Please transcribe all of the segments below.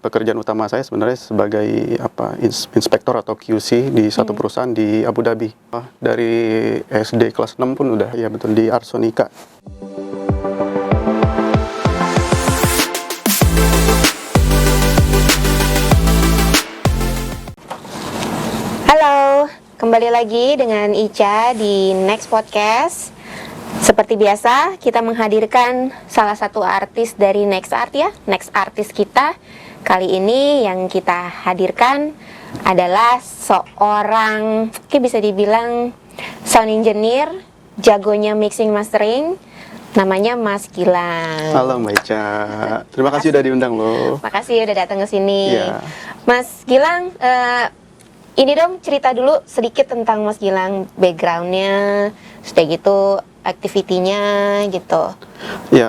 pekerjaan utama saya sebenarnya sebagai inspektor atau QC di satu perusahaan di Abu Dhabi. Dari SD kelas 6 pun udah, ya betul, di Arsonica. Halo, kembali lagi dengan Ica di Next Podcast. Seperti biasa, kita menghadirkan salah satu artis dari Next Art ya, Next Artist kita. Kali ini yang kita hadirkan adalah seorang, bisa dibilang sound engineer, jagonya mixing mastering, namanya Mas Gilang. Halo Mbak Ica, terima kasih udah diundang loh. Makasih udah datang ke sini. Ya. Mas Gilang, ini dong cerita dulu sedikit tentang Mas Gilang, backgroundnya, sudah gitu aktivitinya gitu. Ya,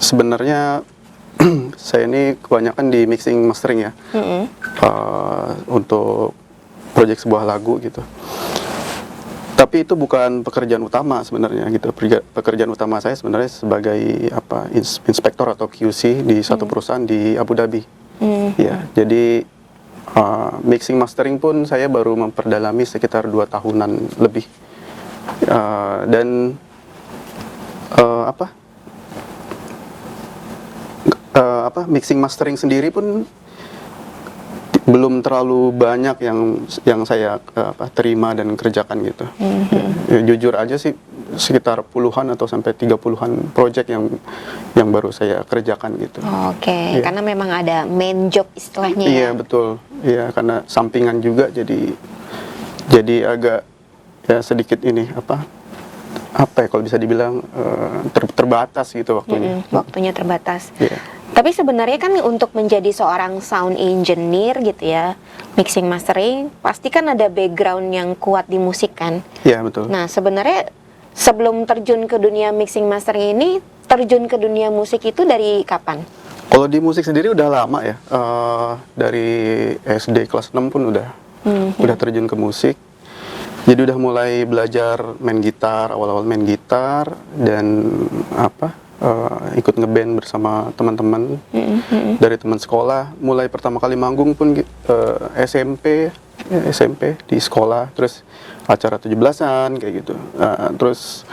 sebenarnya saya ini kebanyakan di mixing mastering ya, untuk proyek sebuah lagu gitu. Tapi itu bukan pekerjaan utama sebenarnya gitu. Pekerjaan utama saya sebenarnya sebagai inspektor atau QC di satu perusahaan di Abu Dhabi. Ya, jadi mixing mastering pun saya baru memperdalami sekitar 2 tahunan lebih. Mixing mastering sendiri pun belum terlalu banyak yang saya terima dan kerjakan gitu. Ya, jujur aja sih sekitar puluhan atau sampai 30-an project yang baru saya kerjakan gitu. Oke, Ya. karena memang ada main job istilahnya Iya, ya. betul. Iya, karena sampingan juga jadi agak ya sedikit ini kalau bisa dibilang terbatas gitu waktunya. Waktunya terbatas. Iya. Tapi sebenarnya kan untuk menjadi seorang sound engineer gitu ya, mixing mastering, pasti kan ada background yang kuat di musik kan. Iya, betul. Nah, sebenarnya sebelum terjun ke dunia mixing mastering ini, terjun ke dunia musik itu dari kapan? Kalau di musik sendiri udah lama ya. Dari SD kelas 6 pun udah terjun ke musik. Jadi udah mulai belajar main gitar, awal-awal main gitar dan ikut ngeband bersama teman-teman dari teman sekolah. Mulai pertama kali manggung pun SMP di sekolah, terus acara 17-an kayak gitu. Terus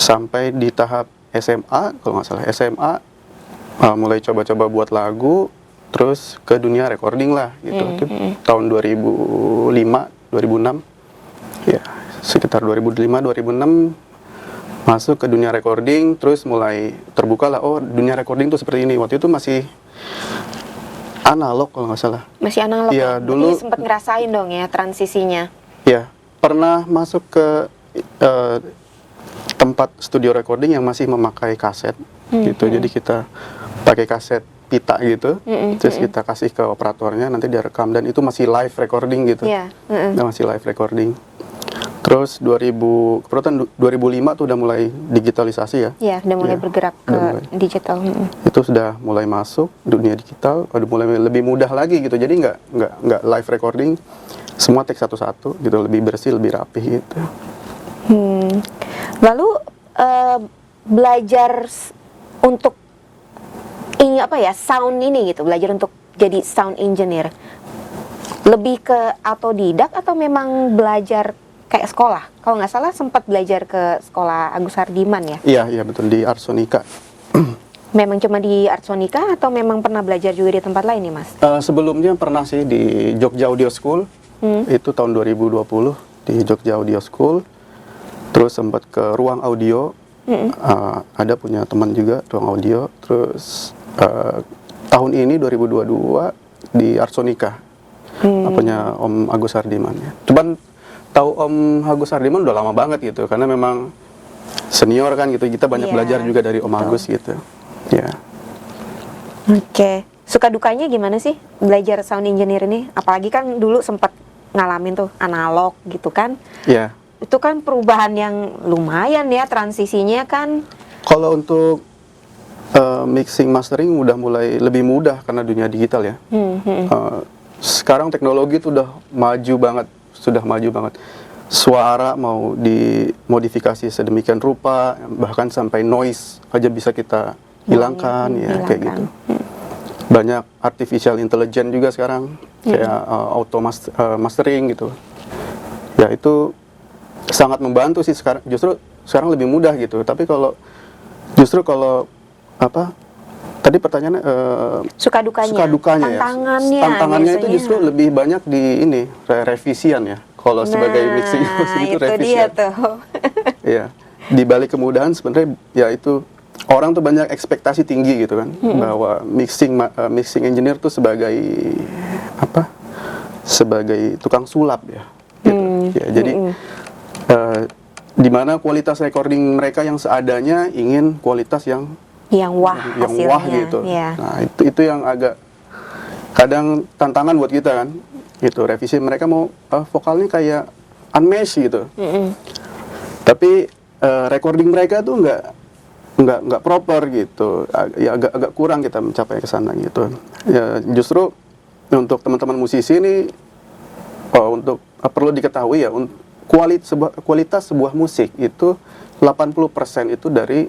sampai di tahap SMA, kalau nggak salah SMA, mulai coba-coba buat lagu, terus ke dunia recording lah gitu. Itu tahun 2005, 2006. Ya, sekitar 2005-2006 masuk ke dunia recording, terus mulai terbuka lah, oh dunia recording tuh seperti ini. Waktu itu masih analog kalau nggak salah. Masih analog. Iya, Berarti dulu sempat ngerasain dong ya transisinya. ya, pernah masuk ke tempat studio recording yang masih memakai kaset gitu. Jadi kita pakai kaset pita gitu, terus kita kasih ke operatornya, nanti dia rekam, dan itu masih live recording gitu. Iya. Masih live recording. Terus 2005 tuh udah mulai digitalisasi ya. Iya, udah mulai bergerak ke udah mulai. digital. Itu sudah mulai masuk dunia digital, udah mulai lebih mudah lagi gitu. Jadi nggak live recording, semua take satu-satu gitu, lebih bersih, lebih rapih gitu. Lalu belajar untuk ini sound ini gitu, belajar untuk jadi sound engineer. Lebih ke autodidak atau memang belajar kayak sekolah? Kalau nggak salah sempat belajar ke sekolah Agus Hardiman ya? Iya betul, di Arsonica. Memang cuma di Arsonica atau memang pernah belajar juga di tempat lain nih Mas? Sebelumnya pernah sih di Jogja Audio School, itu tahun 2020 di Jogja Audio School. Terus sempat ke Ruang Audio, ada punya teman juga Ruang Audio. Terus tahun ini 2022 di Arsonica, punya Om Agus Hardiman ya. Cuman tahu Om Agus Hardiman udah lama banget gitu, karena memang senior kan gitu, kita banyak belajar juga dari Om Agus gitu ya. Oke. Suka dukanya gimana sih belajar sound engineer ini? Apalagi kan dulu sempat ngalamin tuh analog gitu kan. Iya. Itu kan perubahan yang lumayan ya, transisinya kan. Kalau untuk mixing mastering udah mulai lebih mudah karena dunia digital ya. Sekarang teknologi itu udah maju banget, sudah maju banget. Suara mau dimodifikasi sedemikian rupa, bahkan sampai noise aja bisa kita hilangkan ya, kayak gitu. banyak artificial intelligence juga sekarang, kayak mastering gitu. Ya itu sangat membantu sih sekarang. Justru sekarang lebih mudah gitu. Tapi justru kalau apa? Tadi pertanyaannya Suka dukanya tantangannya itu biasanya. justru lebih banyak di ini revisian ya. Kalau sebagai mixing itu dia revisian. tuh. Iya. Di balik kemudahan sebenarnya ya itu orang tuh banyak ekspektasi tinggi gitu kan, bahwa mixing engineer tuh sebagai apa? Sebagai tukang sulap ya. Gitu. Ya, jadi di mana kualitas recording mereka yang seadanya ingin kualitas yang wah hasilnya. wah gitu. Ya. Nah, itu yang agak kadang tantangan buat kita kan. Gitu, revisi mereka mau vokalnya kayak unmatched gitu. Tapi recording mereka tuh nggak proper gitu. Ya agak kurang kita mencapai ke sana gitu. Ya justru untuk teman-teman musisi ini untuk perlu diketahui ya, kualitas sebuah musik itu 80% itu dari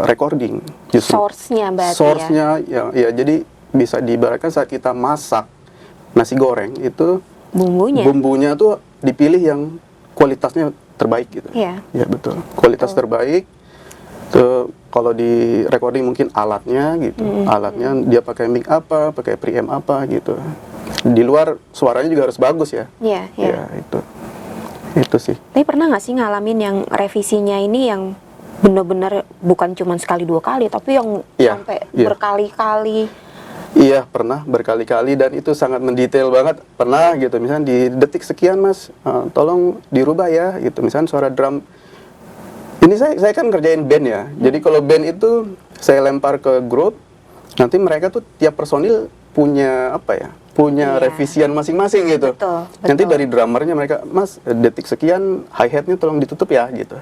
recording. Source-nya berarti Source-nya ya jadi bisa diibaratkan saat kita masak nasi goreng itu bumbunya tuh dipilih yang kualitasnya terbaik gitu. Iya. Ya betul. Kualitas terbaik. Tuh kalau di recording mungkin alatnya gitu. Alatnya dia pakai mic apa, pakai preamp apa gitu. Di luar suaranya juga harus bagus ya. Iya. Ya itu sih. Tapi pernah nggak sih ngalamin yang revisinya ini yang benar-benar bukan cuma sekali dua kali, tapi yang sampai berkali-kali? Iya, pernah berkali-kali dan itu sangat mendetail banget. Pernah gitu, misalnya di detik sekian mas, tolong dirubah ya gitu. Misalnya suara drum. Ini saya kan kerjain band ya. Jadi kalau band itu saya lempar ke grup, nanti mereka tuh tiap personil punya apa ya? Punya revisian masing-masing gitu. Betul. Nanti dari drummernya mereka, mas detik sekian hi-hatnya tolong ditutup ya gitu.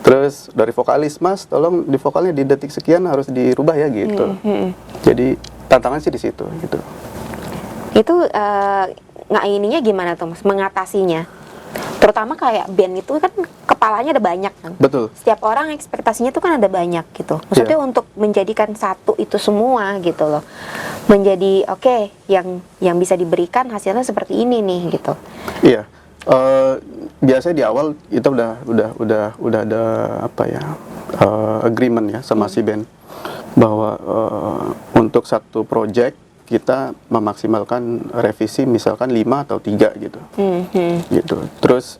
Terus dari vokalis, mas tolong di vokalnya di detik sekian harus dirubah ya gitu. Jadi tantangan sih di situ gitu. Itu ininya gimana tuh mas mengatasinya? Terutama kayak band itu kan kepalanya ada banyak kan. Betul. Setiap orang ekspektasinya tuh kan ada banyak gitu. Maksudnya untuk menjadikan satu itu semua gitu loh. Menjadi oke, yang bisa diberikan hasilnya seperti ini nih gitu. Iya. Biasanya di awal kita udah ada apa ya? Agreement ya sama si band bahwa untuk satu project kita memaksimalkan revisi misalkan 5 atau 3 gitu. Gitu. Terus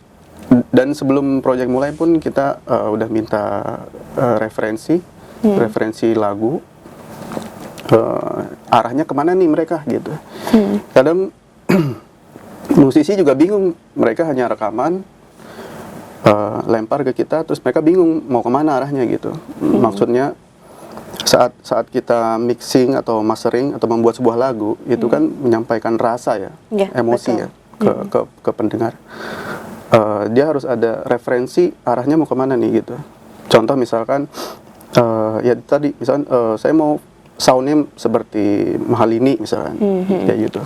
dan sebelum project mulai pun kita udah minta referensi lagu, arahnya kemana nih mereka gitu. Kadang musisi juga bingung, mereka hanya rekaman, lempar ke kita, terus mereka bingung mau kemana arahnya gitu. Maksudnya saat kita mixing atau mastering atau membuat sebuah lagu itu kan menyampaikan rasa ya, emosi betul. Ya ke pendengar. Dia harus ada referensi arahnya mau kemana nih gitu. Contoh misalkan ya tadi misalkan saya mau soundnya seperti Mahalini misalkan kayak gitu.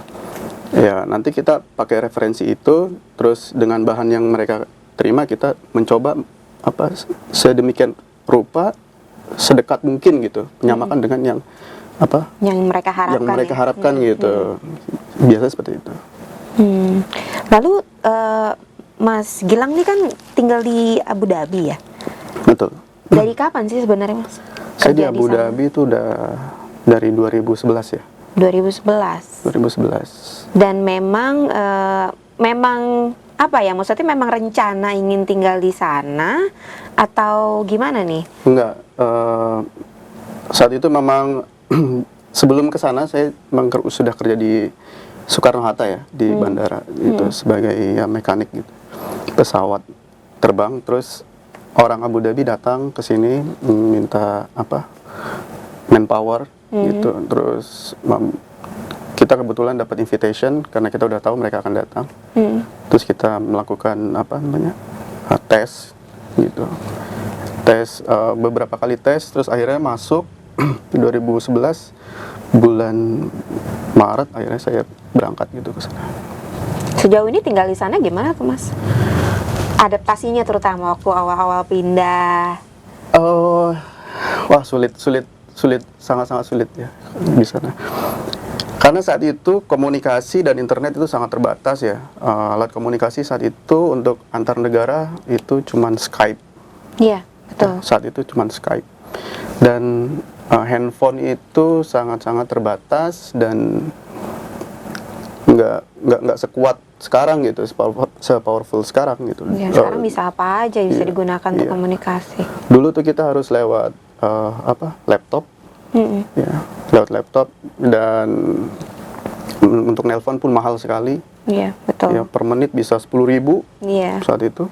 Ya nanti kita pakai referensi itu, terus dengan bahan yang mereka terima kita mencoba apa sedemikian rupa sedekat mungkin gitu, menyamakan dengan yang apa yang mereka harapkan, gitu. Biasanya seperti itu. Lalu Mas Gilang ini kan tinggal di Abu Dhabi ya? Betul. Dari kapan sih sebenarnya Mas? Saya di Abu Dhabi itu udah dari 2011 ya. 2011. Dan memang apa ya, maksudnya memang rencana ingin tinggal di sana atau gimana nih? Enggak, saat itu memang sebelum ke sana saya memang sudah kerja di Soekarno-Hatta ya, di bandara itu sebagai ya, mekanik gitu, pesawat terbang. Terus orang Abu Dhabi datang ke sini minta apa manpower gitu, terus kita kebetulan dapat invitation karena kita udah tahu mereka akan datang. Terus kita melakukan apa namanya tes gitu, beberapa kali tes, terus akhirnya masuk 2011 bulan Maret akhirnya saya berangkat gitu ke sana. Sejauh ini tinggal di sana gimana tuh Mas? Adaptasinya terutama waktu awal-awal pindah. Wah sulit, sangat-sangat sulit ya di sana. Karena saat itu komunikasi dan internet itu sangat terbatas ya. Alat komunikasi saat itu untuk antar negara itu cuman Skype. Iya, betul. Saat itu cuman Skype. Dan handphone itu sangat-sangat terbatas dan nggak sekuat sekarang gitu, sepowerful sekarang gitu. Ya, sekarang bisa apa aja bisa iya, digunakan untuk iya. komunikasi. Dulu tuh kita harus lewat laptop. Ya, lewat laptop, dan untuk nelpon pun mahal sekali. Iya, betul. Ya, per menit bisa 10.000 Iya. saat itu.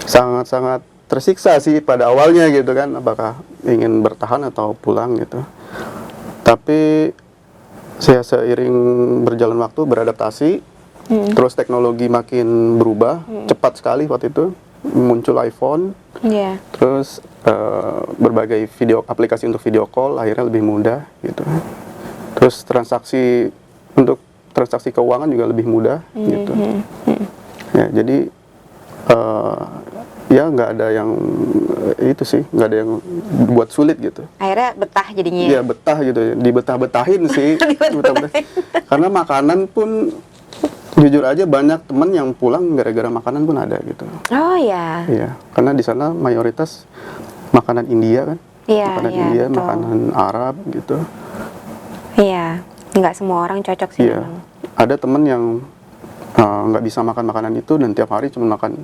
Sangat-sangat tersiksa sih pada awalnya gitu kan, apakah ingin bertahan atau pulang gitu. Tapi seiring berjalan waktu beradaptasi, terus teknologi makin berubah, cepat sekali waktu itu. Muncul iPhone, terus berbagai aplikasi untuk video call akhirnya lebih mudah gitu. Terus untuk transaksi keuangan juga lebih mudah gitu. Ya, jadi ya nggak ada yang itu sih, nggak ada yang buat sulit gitu. Akhirnya betah jadinya. Iya, betah gitu, dibetah-betahin sih. Dibetah-betahin. Karena makanan pun jujur aja banyak teman yang pulang gara-gara makanan pun ada gitu. Oh ya. Iya, karena di sana mayoritas makanan India kan. Iya, makanan iya, India, betul. makanan Arab gitu. Iya, nggak semua orang cocok sih Iya. memang. Ada teman yang nggak bisa makan makanan itu dan tiap hari cuma makan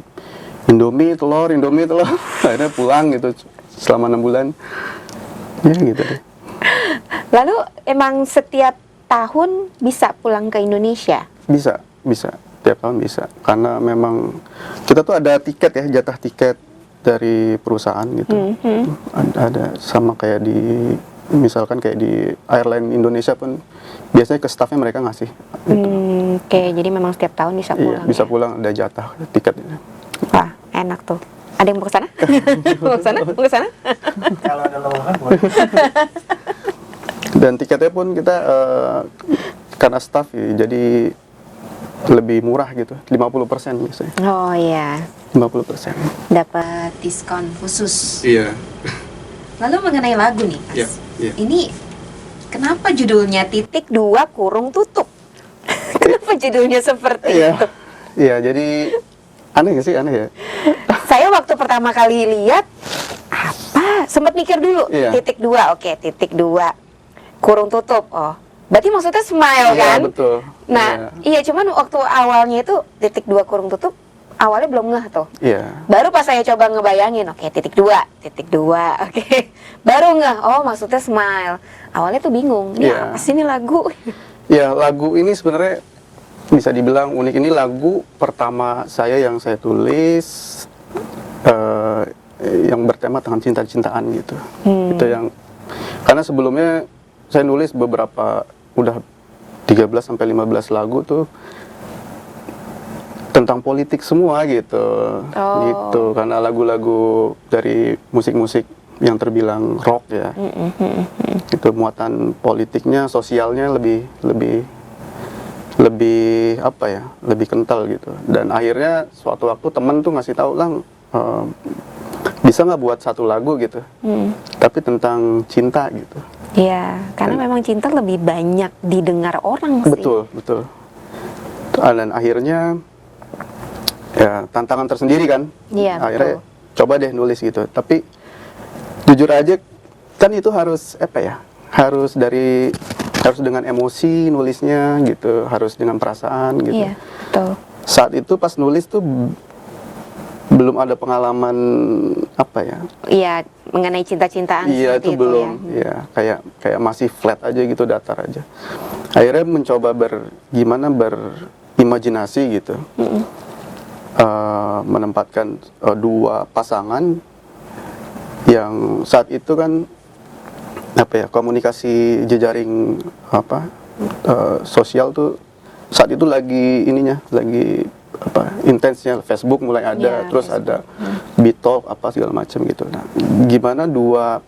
Indomie telur. Akhirnya pulang gitu selama 6 bulan. Ya gitu deh. Lalu emang setiap tahun bisa pulang ke Indonesia? Bisa. Tiap tahun bisa. Karena memang kita tuh ada tiket ya, jatah tiket dari perusahaan gitu. Ada sama kayak misalkan kayak di airline Indonesia pun biasanya ke staffnya mereka ngasih. Gitu. Oke, jadi memang setiap tahun bisa pulang. Iya, bisa ya? pulang, ada jatah tiketnya. Wah, enak tuh. Ada yang mau ke sana? Mau ke sana? Mau ke sana? Kalau ada lowongan boleh. Dan tiketnya pun kita karena staff ya, jadi lebih murah gitu, 50% biasanya. Oh iya, 50%. dapat diskon khusus. Iya. Lalu mengenai lagu nih, Mas. Iya, iya. Ini kenapa judulnya titik 2 kurung tutup? Kenapa judulnya seperti Iya. itu? Iya, jadi aneh gak sih? Aneh ya? Saya waktu pertama kali lihat apa? Sempat mikir dulu. Iya. Titik 2, oke, titik 2 kurung tutup. Oh, berarti maksudnya smile Iya, kan? betul. Nah, iya cuman waktu awalnya itu titik 2 kurung tutup, awalnya belum ngeh tuh. Iya. Baru pas saya coba ngebayangin, oke, titik 2, oke. Baru ngeh, oh maksudnya smile. Awalnya tuh bingung, ini Iya. apa sih ini lagu? Ya, lagu ini sebenarnya bisa dibilang unik. Ini lagu pertama saya yang saya tulis yang bertema tentang cinta-cintaan gitu. Itu yang karena sebelumnya saya nulis udah 13 sampai 15 lagu tuh tentang politik semua gitu. Oh. Gitu. Karena lagu-lagu dari musik-musik yang terbilang rock ya. Itu muatan politiknya, sosialnya lebih apa ya, lebih kental gitu. Dan akhirnya suatu waktu temen tuh ngasih tahu, Lang, bisa nggak buat satu lagu gitu, tapi tentang cinta gitu. Iya, karena memang cinta lebih banyak didengar orang sih. Betul. Dan akhirnya ya tantangan tersendiri kan. Iya, Akhirnya betul. coba deh nulis gitu. Tapi jujur aja kan itu harus apa ya? Harus dengan emosi nulisnya gitu, harus dengan perasaan gitu. Iya, betul. Saat itu pas nulis tuh belum ada pengalaman apa ya? Iya, mengenai cinta-cintaan Iya, seperti itu belum. ya. Iya, kayak masih flat aja gitu, datar aja. Akhirnya mencoba gimana berimajinasi gitu. Menempatkan dua pasangan yang saat itu kan apa ya, komunikasi jejaring sosial tuh saat itu lagi intensnya. Facebook mulai ada, Iya, terus Facebook. ada Bitalk apa segala macam gitu. Nah, gimana dua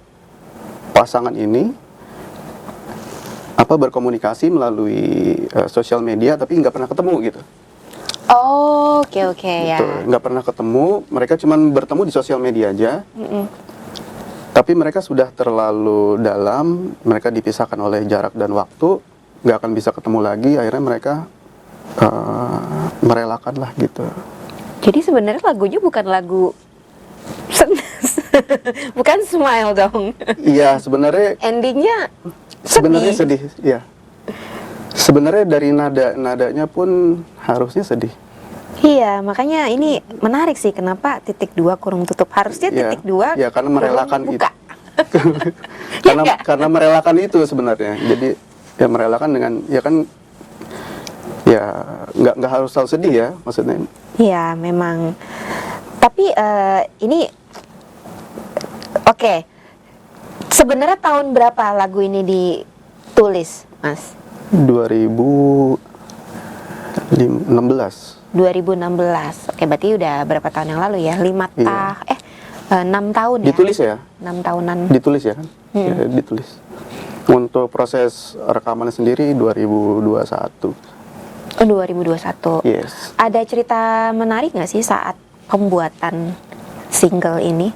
pasangan ini berkomunikasi melalui sosial media tapi nggak pernah ketemu gitu. Oh, oke ya. Gitu. Nggak pernah ketemu, mereka cuma bertemu di sosial media aja. Tapi mereka sudah terlalu dalam, mereka dipisahkan oleh jarak dan waktu, nggak akan bisa ketemu lagi, akhirnya mereka merelakan lah gitu. Jadi sebenarnya lagunya bukan lagu bukan Smile dong. Iya, sebenarnya Endingnya sedih, ya. Sebenarnya dari nadanya pun harusnya sedih. Iya, makanya ini menarik sih, kenapa titik 2 kurung tutup, harusnya Ya, titik 2 ya karena merelakan kurung itu. buka. Ya nggak? Karena merelakan itu sebenarnya. Jadi ya merelakan dengan ya kan ya nggak harus selalu sedih ya maksudnya. Iya, memang. Tapi ini oke. Sebenarnya tahun berapa lagu ini ditulis, Mas? 2016. 2016. Oke, berarti udah berapa tahun yang lalu ya? 6 tahun ya? Ditulis ya? 6 tahunan. Ditulis ya kan? Ya, ditulis. Untuk proses rekamannya sendiri 2021. Oh, 2021. Yes. Ada cerita menarik nggak sih saat pembuatan single ini?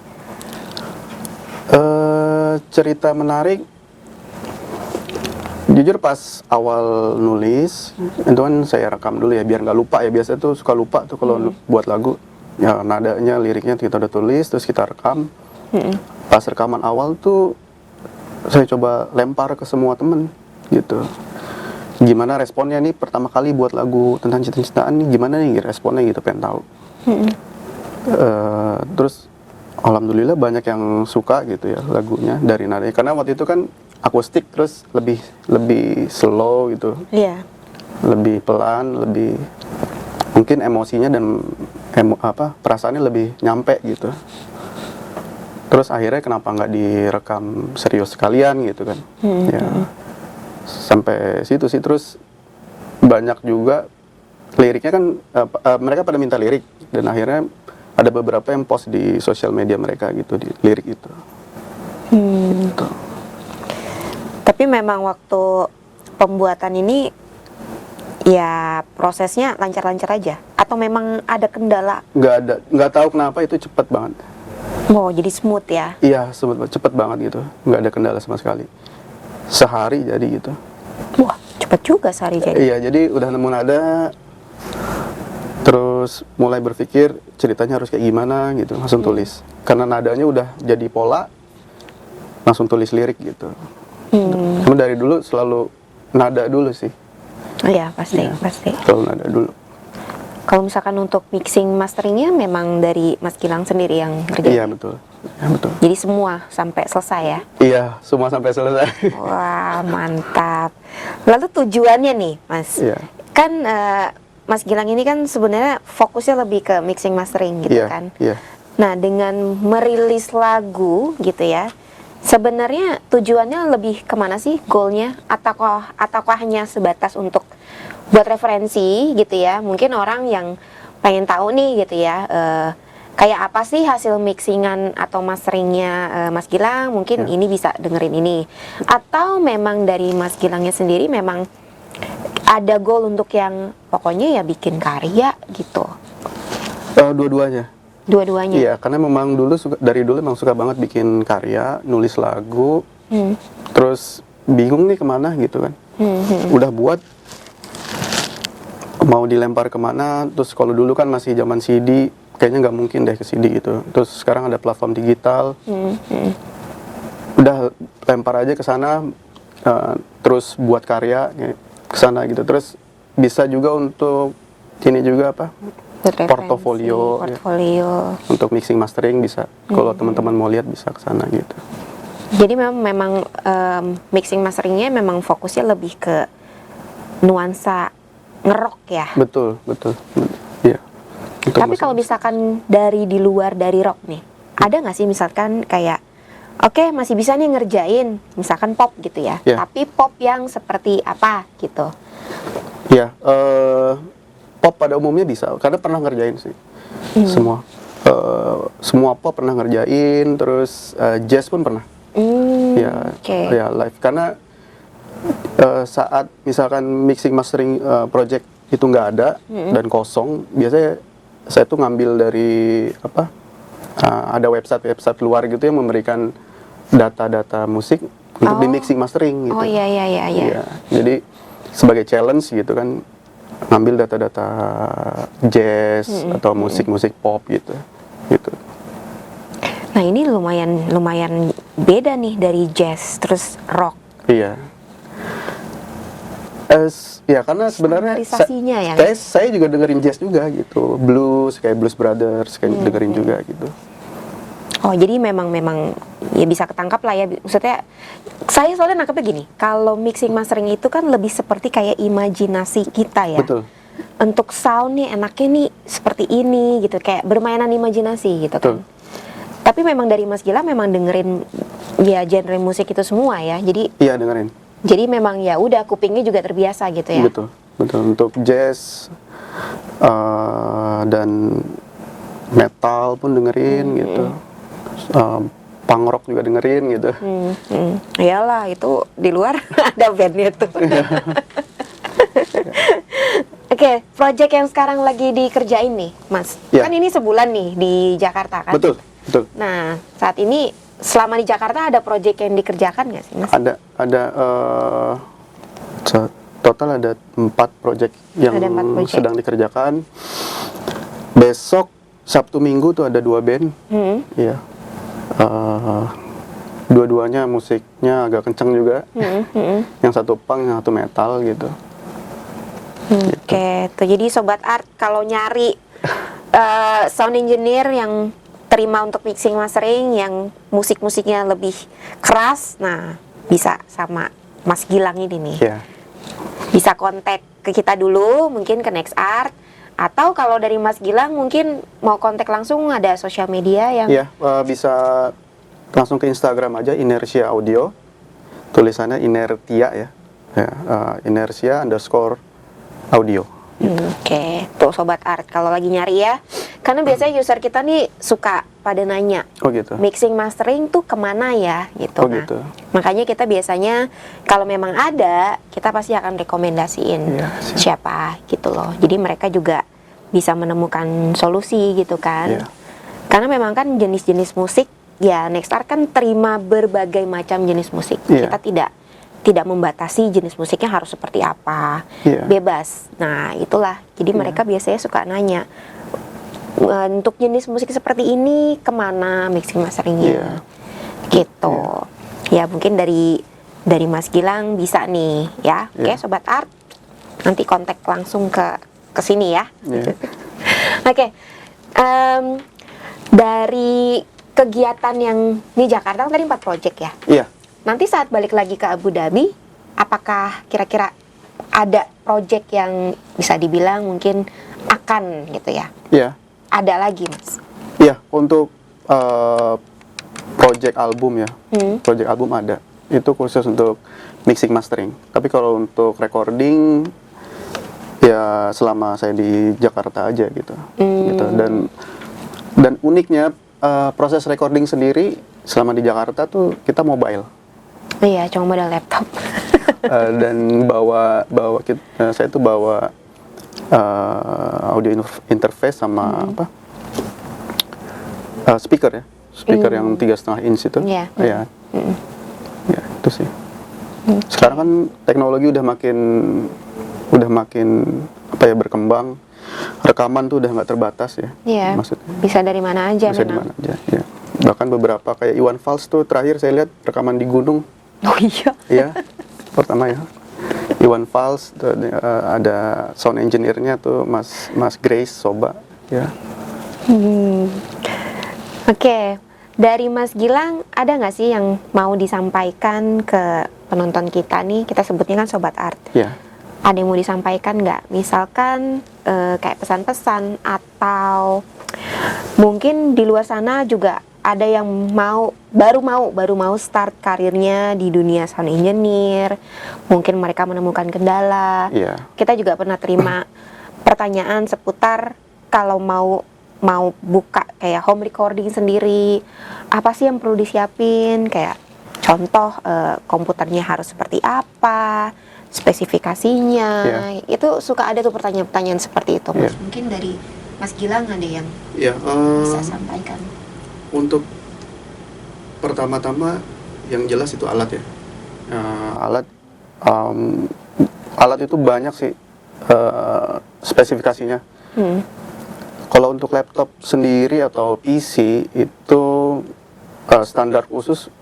Cerita menarik, jujur pas awal nulis itu kan saya rekam dulu ya biar nggak lupa ya, biasa tuh suka lupa tuh kalau buat lagu ya, nadanya liriknya kita udah tulis terus kita rekam. Pas rekaman awal tuh saya coba lempar ke semua temen gitu, gimana responnya nih pertama kali buat lagu tentang cinta-cintaan nih, gimana nih responnya gitu, pengen tahu. Terus alhamdulillah banyak yang suka gitu ya lagunya dari nadanya, karena waktu itu kan akustik terus lebih slow gitu, Iya. lebih pelan, lebih mungkin emosinya dan perasaannya lebih nyampe gitu. Terus akhirnya kenapa nggak direkam serius sekalian gitu kan. Ya sampai situ sih. Terus banyak juga liriknya kan mereka pada minta lirik, dan akhirnya ada beberapa yang post di sosial media mereka gitu di lirik itu. Gitu. Tapi memang waktu pembuatan ini ya prosesnya lancar-lancar aja, atau memang ada kendala? Nggak tahu kenapa itu cepet banget. Oh, jadi smooth ya? Iya, cepet banget gitu, nggak ada kendala sama sekali. Sehari jadi gitu. Wah, cepet juga sehari jadi. Iya, jadi udah nemu nada, terus mulai berpikir ceritanya harus kayak gimana gitu, langsung tulis. Karena nadanya udah jadi pola, langsung tulis lirik gitu. Cuma dari dulu selalu nada dulu sih. Iya, pasti, Iya. pasti. Selalu nada dulu. Kalau misalkan untuk mixing masteringnya memang dari Mas Gilang sendiri yang kerja? Iya, betul. Ya, betul. Jadi semua sampai selesai ya? Iya, semua sampai selesai. Wah, mantap. Lalu tujuannya nih, Mas? Iya. Kan Mas Gilang ini kan sebenarnya fokusnya lebih ke mixing mastering gitu Iya, kan? iya. Nah, dengan merilis lagu gitu ya, sebenarnya tujuannya lebih kemana sih goalnya? Ataukah hanya sebatas untuk buat referensi gitu ya? Mungkin orang yang pengen tahu nih gitu ya, kayak apa sih hasil mixingan atau masteringnya Mas Gilang? Mungkin ini bisa dengerin ini. Atau memang dari Mas Gilangnya sendiri memang ada goal untuk yang pokoknya ya bikin karya gitu? Dua-duanya. Dua-duanya? Iya, karena memang dari dulu memang suka banget bikin karya, nulis lagu, terus bingung nih kemana gitu kan. Udah buat, mau dilempar kemana, terus kalau dulu kan masih zaman CD, kayaknya nggak mungkin deh ke CD gitu. Terus sekarang ada platform digital, udah lempar aja ke sana, terus buat karya ke sana gitu. Terus bisa juga untuk ini juga apa? Buat referensi, Portofolio. portfolio. Untuk mixing mastering bisa, kalau teman-teman mau lihat bisa ke sana gitu. Jadi memang mixing masteringnya memang fokusnya lebih ke nuansa ngerok ya. Betul. Iya. Untuk Tapi musik. kalau misalkan dari di luar dari rock nih, ada nggak sih misalkan kayak oke, masih bisa nih ngerjain misalkan pop gitu ya, Iya. tapi pop yang seperti apa gitu? Iya, pop pada umumnya bisa, karena pernah ngerjain sih. Semua pop pernah ngerjain, terus jazz pun pernah. Ya, Oke. ya live. Karena saat misalkan mixing mastering project itu nggak ada dan kosong, biasanya saya tuh ngambil dari ada website luar gitu yang memberikan data-data musik untuk di mixing mastering gitu. Oh iya. Iya, jadi sebagai challenge gitu kan, ngambil data-data jazz atau musik-musik pop gitu. Nah ini lumayan beda nih dari jazz terus rock. Iya. Ya karena sebenarnya Standarisasinya ya. kayak saya juga dengerin jazz juga gitu, blues kayak Blues Brothers kayak dengerin juga gitu. Oh jadi memang ya bisa ketangkap lah ya. Maksudnya saya soalnya nangkepnya gini, kalau mixing mastering itu kan lebih seperti kayak imajinasi kita ya. Betul. Untuk sound nih enaknya nih seperti ini gitu, kayak bermainan imajinasi gitu kan. Tapi memang dari Mas Gilang memang dengerin ya genre musik itu semua ya. Jadi Iya dengerin. Jadi memang ya udah kupingnya juga terbiasa gitu ya. Betul. Untuk jazz dan metal pun dengerin gitu. Punk rock juga dengerin gitu. Iyalah itu di luar ada bandnya tuh. Oke, project yang sekarang lagi dikerjain nih, Mas. Ya. Kan ini sebulan nih di Jakarta kan? Betul. Nah, saat ini selama di Jakarta ada project yang dikerjakan nggak sih, Mas? Ada total ada 4 project yang Ada 4 project. sedang dikerjakan. Besok Sabtu Minggu tuh ada 2 band. Iya. Dua-duanya musiknya agak kenceng juga. Yang satu punk, yang satu metal gitu. Oke, tuh jadi Sobat Art kalau nyari sound engineer yang terima untuk mixing mastering yang musik-musiknya lebih keras, nah bisa sama Mas Gilang ini nih. Iya. Bisa kontak ke kita dulu, mungkin ke Next Art, atau kalau dari Mas Gilang mungkin mau kontak langsung ada sosial media yang Iya, bisa langsung ke Instagram aja, Inertia Audio. Tulisannya Inertia ya. Inertia_audio. Oke, tuh Sobat Art kalau lagi nyari ya, karena biasanya user kita nih suka pada nanya Oh gitu. mixing mastering tuh kemana ya gitu. Oh Nah, gitu. makanya kita biasanya kalau memang ada, kita pasti akan rekomendasiin Iya, siap. siapa gitu loh. Jadi mereka juga bisa menemukan solusi gitu kan. Iya. Karena memang kan jenis-jenis musik ya Next Art kan terima berbagai macam jenis musik. Iya. Kita tidak membatasi jenis musiknya harus seperti apa, Iya. bebas. Nah itulah, jadi mereka biasanya suka nanya, untuk jenis musik seperti ini kemana mixing masteringnya, gitu. Ya mungkin dari Mas Gilang bisa nih, ya. Oke, Iya. Sobat Art, nanti kontak langsung ke sini ya. Iya. Oke, dari kegiatan yang di Jakarta tadi 4 project ya. Iya. Nanti saat balik lagi ke Abu Dhabi, apakah kira-kira ada project yang bisa dibilang mungkin akan gitu ya? Iya. Ada lagi, Mas? Iya, untuk project album ya. Project album ada. Itu khusus untuk mixing mastering. Tapi kalau untuk recording ya selama saya di Jakarta aja gitu. Gitu. Dan uniknya proses recording sendiri selama di Jakarta tuh kita mobile. Iya, cuma modal laptop. Dan saya tuh bawa audio interface sama speaker yang 3,5 inch itu. Iya. Ya itu sih. Sekarang kan teknologi udah makin berkembang. Rekaman tuh udah nggak terbatas ya. Iya. Maksudnya Bisa dari mana aja bisa di memang. mana aja. Ya. Bahkan beberapa kayak Iwan Fals tuh terakhir saya lihat rekaman di gunung. Oh iya. Iya, pertama ya. Iwan Fals, tuh, ada sound engineer-nya tuh Mas Grace Soba, ya. Oke, dari Mas Gilang ada nggak sih yang mau disampaikan ke penonton kita nih? Kita sebutnya kan Sobat Art. Ya. Ada yang mau disampaikan nggak? Misalkan kayak pesan-pesan atau mungkin di luar sana juga ada yang baru mau start karirnya di dunia sound engineer. Mungkin mereka menemukan kendala. Iya. Kita juga pernah terima pertanyaan seputar kalau mau buka kayak home recording sendiri, apa sih yang perlu disiapin? Kayak contoh komputernya harus seperti apa, spesifikasinya. Iya. Itu suka ada tuh pertanyaan-pertanyaan seperti itu. Mas. Iya. Mungkin dari Mas Gilang ada yang Ya, bisa sampaikan. untuk pertama-tama yang jelas itu alat ya. Alat alat itu banyak sih spesifikasinya. Kalau untuk laptop sendiri atau PC itu standar khusus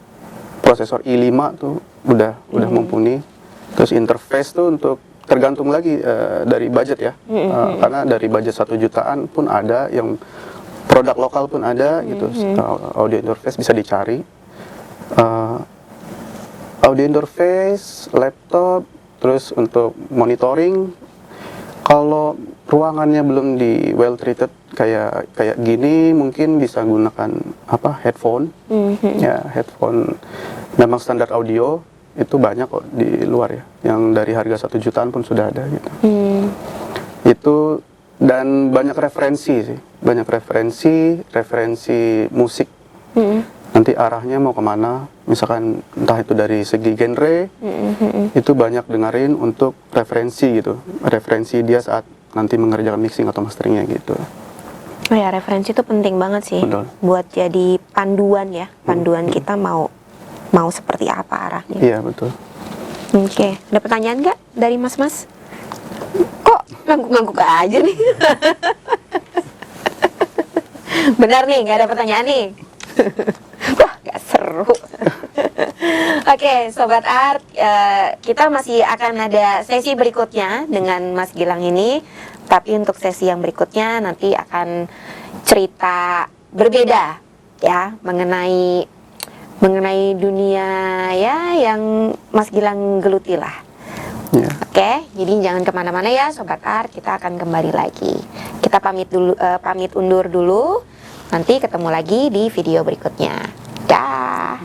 prosesor i5 tuh udah mumpuni. Terus interface tuh untuk tergantung lagi dari budget ya. Karena dari budget 1 jutaan pun ada, yang produk lokal pun ada gitu. Audio interface bisa dicari. Audio interface, laptop, terus untuk monitoring, kalau ruangannya belum di well treated kayak gini, mungkin bisa gunakan headphone. Ya, headphone memang standar audio itu banyak kok di luar ya, yang dari harga 1 jutaan pun sudah ada gitu. Itu, dan banyak referensi sih, referensi musik. Nanti arahnya mau kemana, misalkan entah itu dari segi genre, itu banyak dengerin untuk referensi gitu, referensi dia saat nanti mengerjakan mixing atau masteringnya gitu. Oh ya, referensi itu penting banget sih. Betul. Buat jadi panduan ya, panduan kita mau seperti apa arahnya. Iya betul. Oke, ada pertanyaan nggak dari mas-mas? Kok ngangguk-ngangguk aja nih? Benar nih, nggak ada pertanyaan nih. Wah, gak seru. Oke, Sobat Art, kita masih akan ada sesi berikutnya dengan Mas Gilang ini. Tapi untuk sesi yang berikutnya nanti akan cerita berbeda ya, mengenai dunia ya yang Mas Gilang geluti lah. Yeah. Oke, jadi jangan kemana-mana ya Sobat Art, kita akan kembali lagi. Kita pamit undur dulu. Nanti ketemu lagi di video berikutnya. Dah.